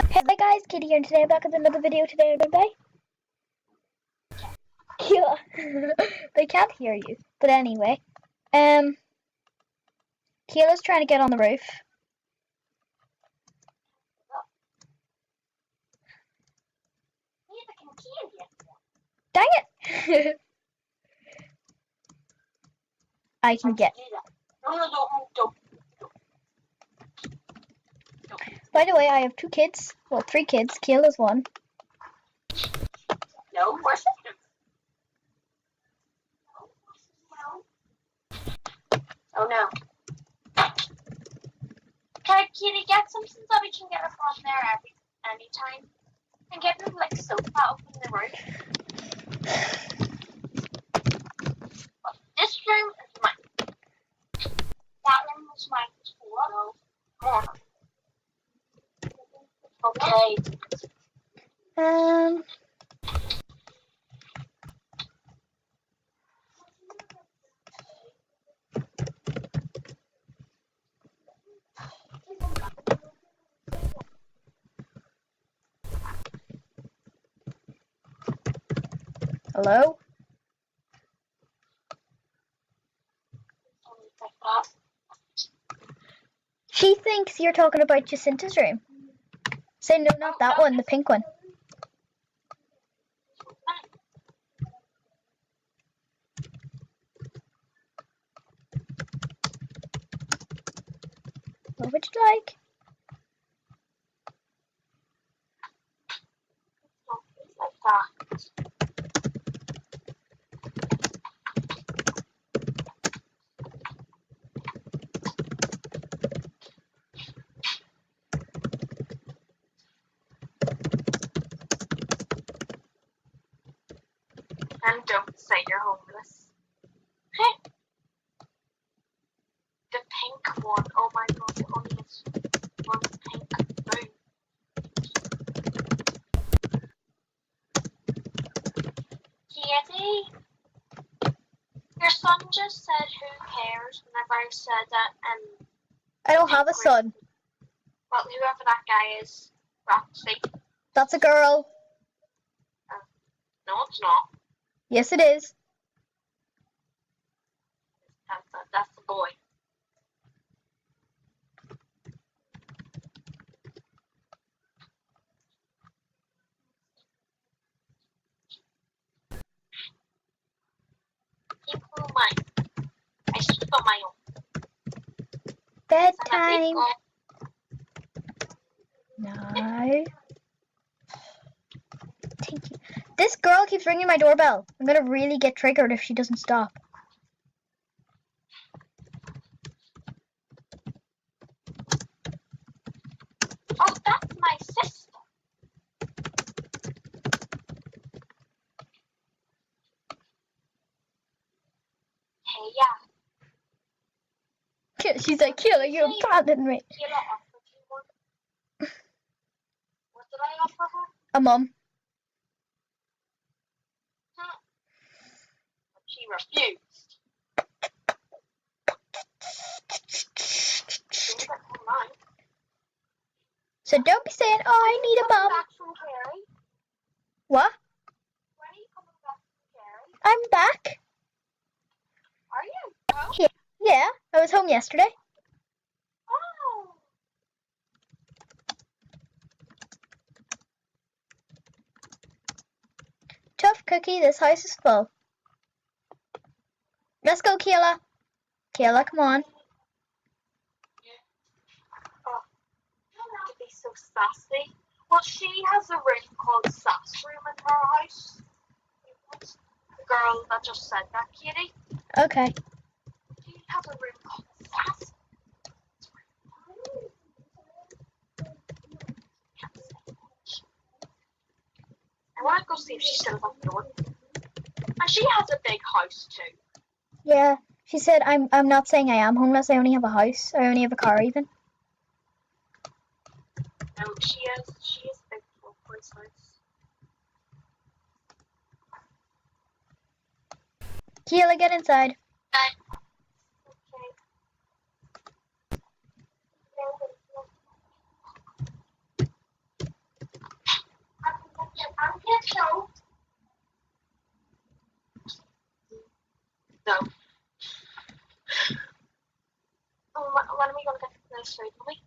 Hey guys, Kitty here, and today I'm back with another video. Today I'm by yeah. They can't hear you. But anyway, Kayla's trying to get on the roof. Dang it! I can get. By the way, I have 2 kids. Well, 3 kids. Kayla's 1. No, we're sisters. Oh no. Can Kitty get something so we can get us on there anytime? And get them like sofa up in the room. This room is mine. That room is mine too. Come on. Okay. Hello? She thinks you're talking about Jacinta's room. Say no, not that one, the pink one. What would you like? Like that. And don't say you're homeless. Hey. The pink one. Oh my god, it only has one pink room. Kitty, your son just said who cares whenever I said that I don't have a son. Well, whoever that guy is, Roxy. That's a girl. No, it's not. Yes, it is. That's the boy. Keep in mind, I sleep on my own. Bedtime. No. Thank you. This girl keeps ringing my doorbell. I'm gonna really get triggered if she doesn't stop. Oh, that's my sister. Hey, yeah. She's like, Kayla, you abandoned me. Kayla offered you one. What did I offer her? A mum. Huh. But she refused. So don't be saying, oh, I need a mum. Back from Kerry? What? When are you coming back from Kerry? I'm back. Are you? Oh. Yeah, I was home yesterday. Oh. Tough cookie, this house is full. Let's go, Kayla. Kayla, come on. Oh, to be so sassy. Well, she has a room called Sass Room in her house. The girl that just said that, Kitty. Okay. She has a room called Sass. I want to go see if she's still up north. And she has a big house too. Yeah, she said I'm not saying I am homeless. I only have a house. I only have a car even. No, she is a big place house. Kayla, get inside. Okay. No. No. When are we going to get to the street, mommy?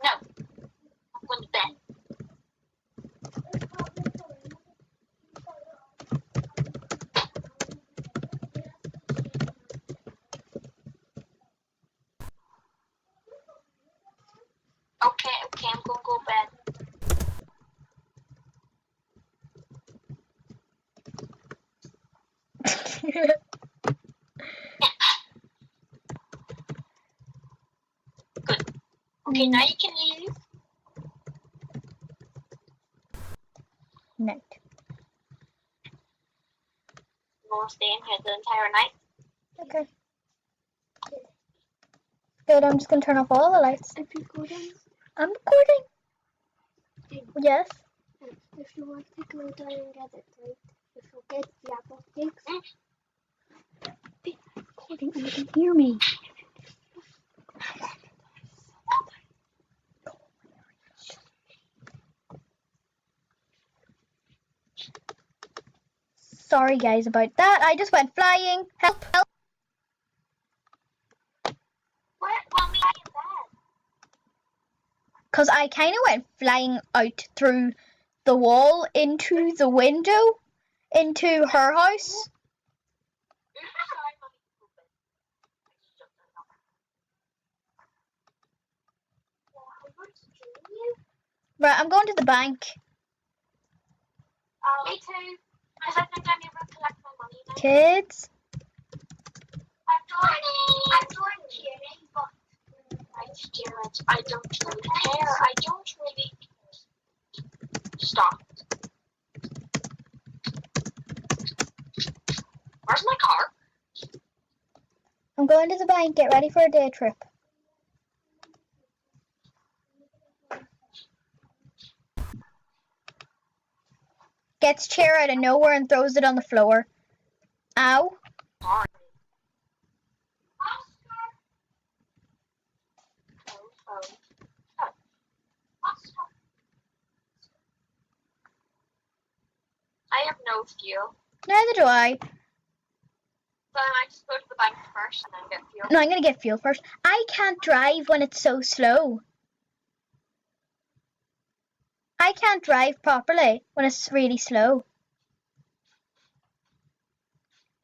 No. I'm going to bed. Okay, I'm going to go to bed. Good. Okay, now you can leave. Night. I'm going to stay in here the entire night. Okay. Good, I'm just gonna turn off all the lights. If you go down, I'm recording. Yes. if you want to go down and get it, right? If you get the apple cakes, be recording and you can hear me. Sorry guys about that. I just went flying. Help, help. What? Mommy, I in bed. Because I kind of went flying out through the wall into the window into her house. Sorry, mommy. I just jumped on it. Well, I'm going to join you. Right, I'm going to the bank. Me too. Because I think I'm able to collect my money now. Kids. I'm joining Kieran, but right, Jared, I don't really care. I don't really stop. Where's my car? I'm going to the bank. Get ready for a day trip. Gets chair out of nowhere and throws it on the floor. Ow. Sorry. I have no fuel, Neither do I. so I might just go to the bank first and then get fuel. No, I'm going to get fuel first. I can't drive when it's so slow. I can't drive properly when it's really slow.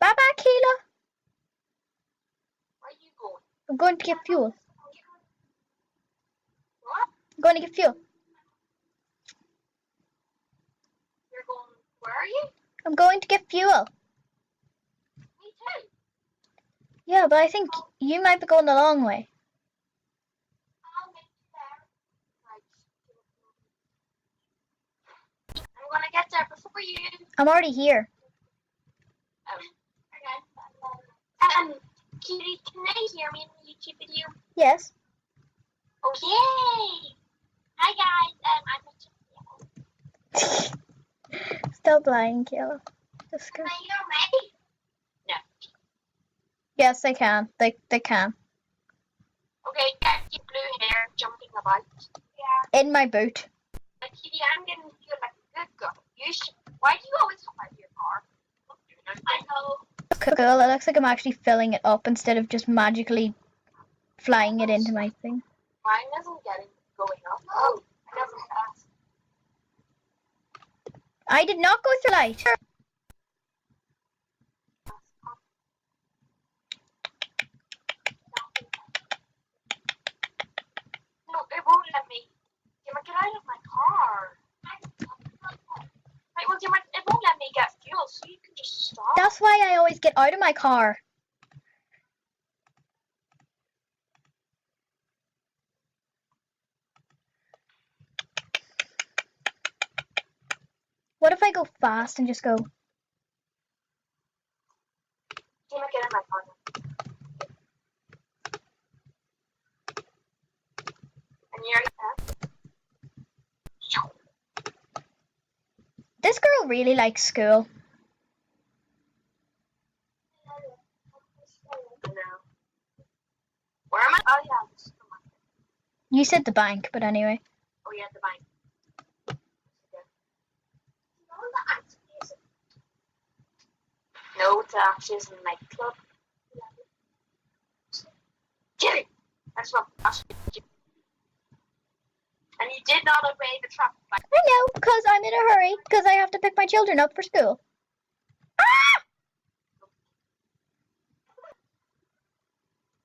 Bye-bye, Keela. Where are you going? I'm going to get fuel. What? I'm going to get fuel. You're going, where are you? I'm going to get fuel. Me too. Yeah, but I think you might be going the long way. I'll meet you there. Right. I'm gonna get there before you. I'm already here. Kitty, can they hear me in the YouTube video? Yes. Oh, yay! Hi guys, I'm a Stop lying, Keela. Just go. Can I hear me? No. Yes, they can. They can. Okay, got your blue hair jumping about. Yeah. In my boot. Kitty, I'm gonna feel like a good girl. You should. Why do you always come out of your car? I know. Cool. It looks like I'm actually filling it up instead of just magically flying it into my thing. Mine isn't going up. Oh, I never asked. I did not go through light. No, it won't let me. Dimmer, get out of my car. Right, well, Dimmer, it won't let me get fuel, so you can just stop. That's why I always get out of my car. What if I go fast and just go? Dimmer, get in my car. This girl really likes school. I know. Where am I? Oh yeah, this is the one. You said the bank, but anyway. Oh yeah, the bank. No, it's actually a nightclub. Kitty! That's what. And you did not obey the traffic light. I know, because I'm in a hurry, because I have to pick my children up for school. Ah!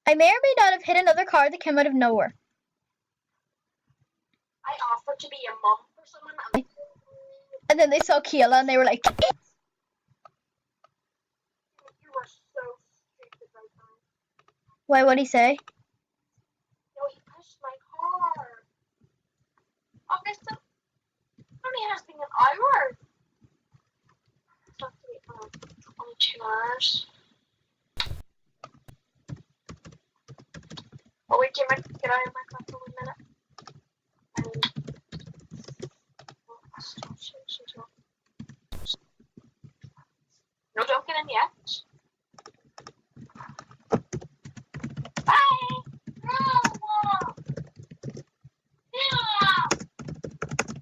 I may or may not have hit another car that came out of nowhere. I offered to be a mum for someone. And then they saw Kayla and they were like, You were so stupid right now. why, what'd he say? No, he pushed my car. Oh, this only has been an hour. It's not to be 22 hours. Oh, wait, Jim, get out of my car for 1 minute. No, don't get in yet. Bye. No.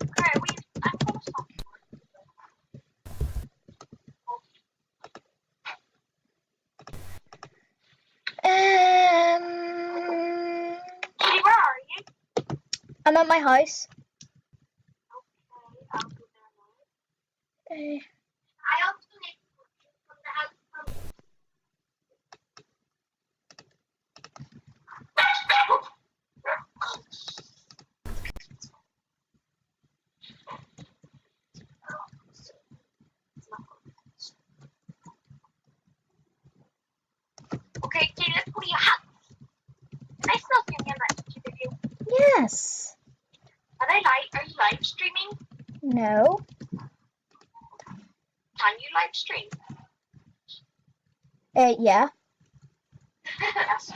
Okay, I'm gonna stop. Kitty, where are you? I'm at my house. Okay, I'll go there now. Uh, I also need pictures from the house. Okay, Kitty, let's go to your house. Can I still see you in that video? yes. Are you live streaming? No. Can you live stream? Yeah. Yes.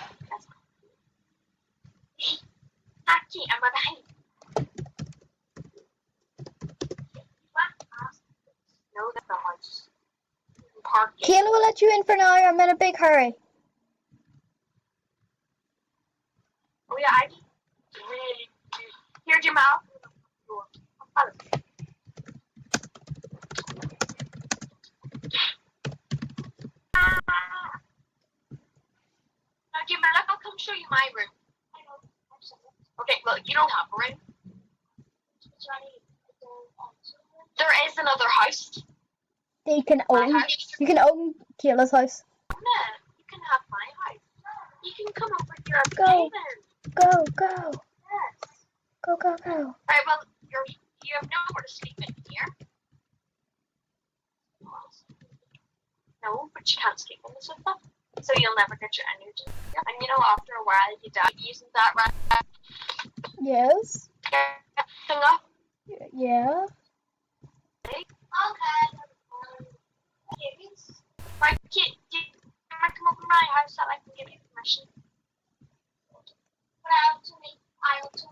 Aki, I'm at home. No, that's not much. Parking. Kayla will let you in for now. I'm in a big hurry. Oh yeah, I really do. Here's your mouth. Now, Jim, I'll come show you my room. Okay, well, you don't have a room. There is another house. You can My own. house. You can own Kayla's house. No, you can have my house. You can come over here and Go. play then. Go. Yes. Go. Right, well, you have nowhere to sleep in here. No, but you can't sleep on the sofa. So you'll never get your energy. And you know, after a while, you die using that right Yes. thing up. Yeah. Okay. Right, kid, you want to come over to my house so I can give you permission? But I also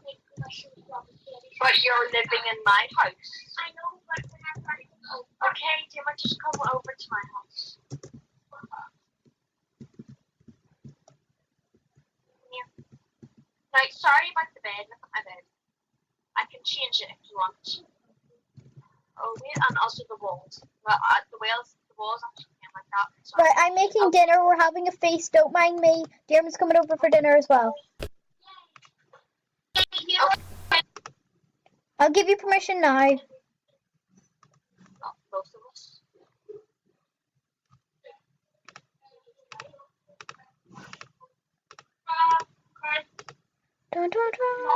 need permission from the kid. But you're living in my house. I know, but when I'm ready to go. Okay, Jim, just come over to my house. Yeah. Right, sorry about the bed. Look at my bed. I can change it if you want. Oh, wait, and also the walls. Well, the walls actually came like that. Sorry. Right, I'm making dinner. We're having a feast. Don't mind me. Dermot's coming over for dinner as well. Okay. I'll give you permission now. Not most of us. Dun, dun, dun.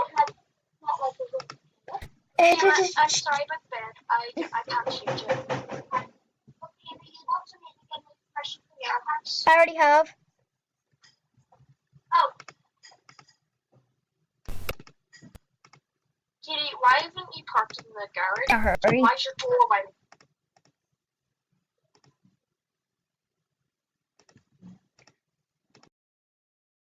I'm sorry about the bed. I can't change it. I already have. Oh. Kitty, why haven't you parked in the garage? A hurry. Why's your door wide open?